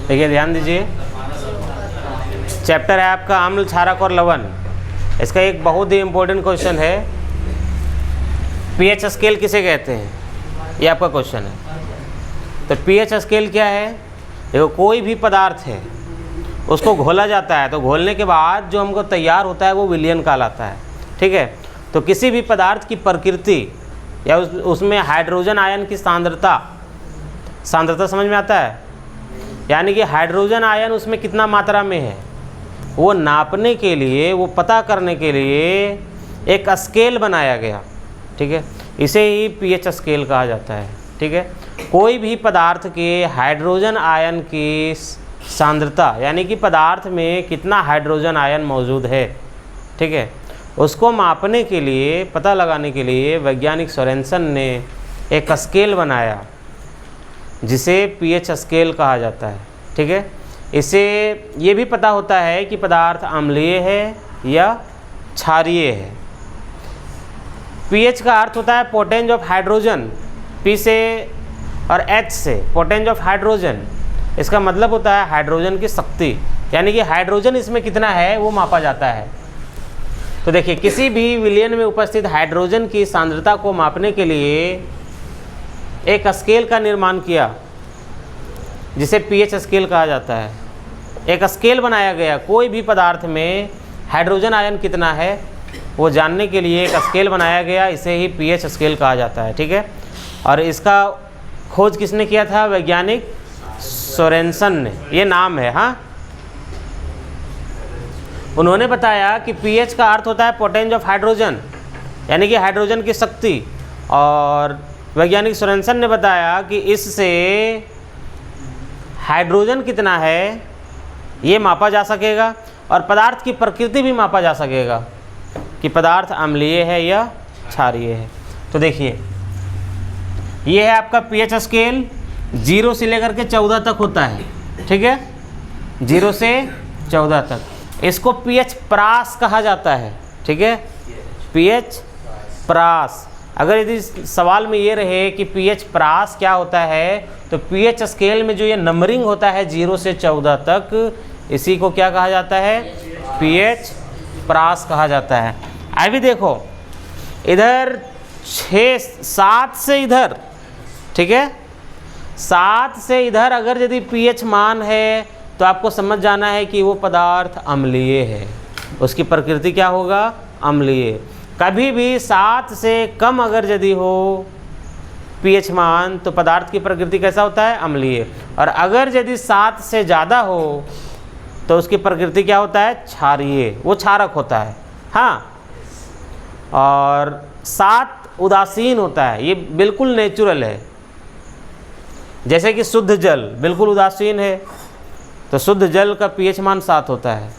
देखिए ध्यान दीजिए, चैप्टर है आपका अम्ल, क्षारक और लवण। इसका एक बहुत ही इम्पोर्टेंट क्वेश्चन है, पीएच स्केल किसे कहते हैं, ये आपका क्वेश्चन है। तो पीएच स्केल क्या है? देखो, कोई भी पदार्थ है उसको घोला जाता है, तो घोलने के बाद जो हमको तैयार होता है वो विलयन कहलाता है। ठीक है, तो किसी भी पदार्थ की प्रकृति या उसमें हाइड्रोजन आयन की सांद्रता समझ में आता है, यानी कि हाइड्रोजन आयन उसमें कितना मात्रा में है, वो नापने के लिए, वो पता करने के लिए एक स्केल बनाया गया। ठीक है, इसे ही पीएच स्केल कहा जाता है। ठीक है, कोई भी पदार्थ के हाइड्रोजन आयन की सांद्रता, यानी कि पदार्थ में कितना हाइड्रोजन आयन मौजूद है, ठीक है, उसको मापने के लिए, पता लगाने के लिए वैज्ञानिक सोरेनसन ने एक स्केल बनाया जिसे पीएच स्केल कहा जाता है। ठीक है, इससे ये भी पता होता है कि पदार्थ अम्लीय है या क्षारीय है। पीएच का अर्थ होता है पोटेंज ऑफ हाइड्रोजन, पी से और एच से पोटेंज ऑफ हाइड्रोजन, इसका मतलब होता है हाइड्रोजन की शक्ति, यानी कि हाइड्रोजन इसमें कितना है वो मापा जाता है। तो देखिए, किसी भी विलयन में उपस्थित हाइड्रोजन की सांद्रता को मापने के लिए एक स्केल का निर्माण किया जिसे पीएच स्केल कहा जाता है। एक स्केल बनाया गया, कोई भी पदार्थ में हाइड्रोजन आयन कितना है वो जानने के लिए एक स्केल बनाया गया, इसे ही पीएच स्केल कहा जाता है। ठीक है, और इसका खोज किसने किया था? वैज्ञानिक सोरेनसन ने, ये नाम है। हाँ, उन्होंने बताया कि पीएच का अर्थ होता है पोटेंज ऑफ हाइड्रोजन, यानी कि हाइड्रोजन की शक्ति, और वैज्ञानिक सोरेनसन ने बताया कि इससे हाइड्रोजन कितना है ये मापा जा सकेगा और पदार्थ की प्रकृति भी मापा जा सकेगा कि पदार्थ अम्लीय है या क्षारीय है। तो देखिए, ये है आपका पीएच स्केल, 0 से लेकर के 14 तक होता है। ठीक है, 0 से 14 तक। इसको पीएच प्रास कहा जाता है। ठीक है, पीएच प्रास। अगर यदि सवाल में ये रहे कि पीएच प्रास क्या होता है, तो पीएच स्केल में जो ये नंबरिंग होता है 0 से 14 तक, इसी को क्या कहा जाता है? पीएच प्रास कहा जाता है। अभी देखो, इधर 7 से इधर, ठीक है, 7 से इधर अगर यदि पीएच मान है तो आपको समझ जाना है कि वो पदार्थ अम्लीय है, उसकी प्रकृति क्या होगा? अम्लीय। कभी भी 7 से कम अगर यदि हो पीएच मान तो पदार्थ की प्रकृति कैसा होता है? अम्लीय। और अगर यदि 7 से ज़्यादा हो तो उसकी प्रकृति क्या होता है? क्षारीय, वो क्षारक होता है। हाँ, और 7 उदासीन होता है, ये बिल्कुल नेचुरल है। जैसे कि शुद्ध जल बिल्कुल उदासीन है, तो शुद्ध जल का पीएच मान 7 होता है।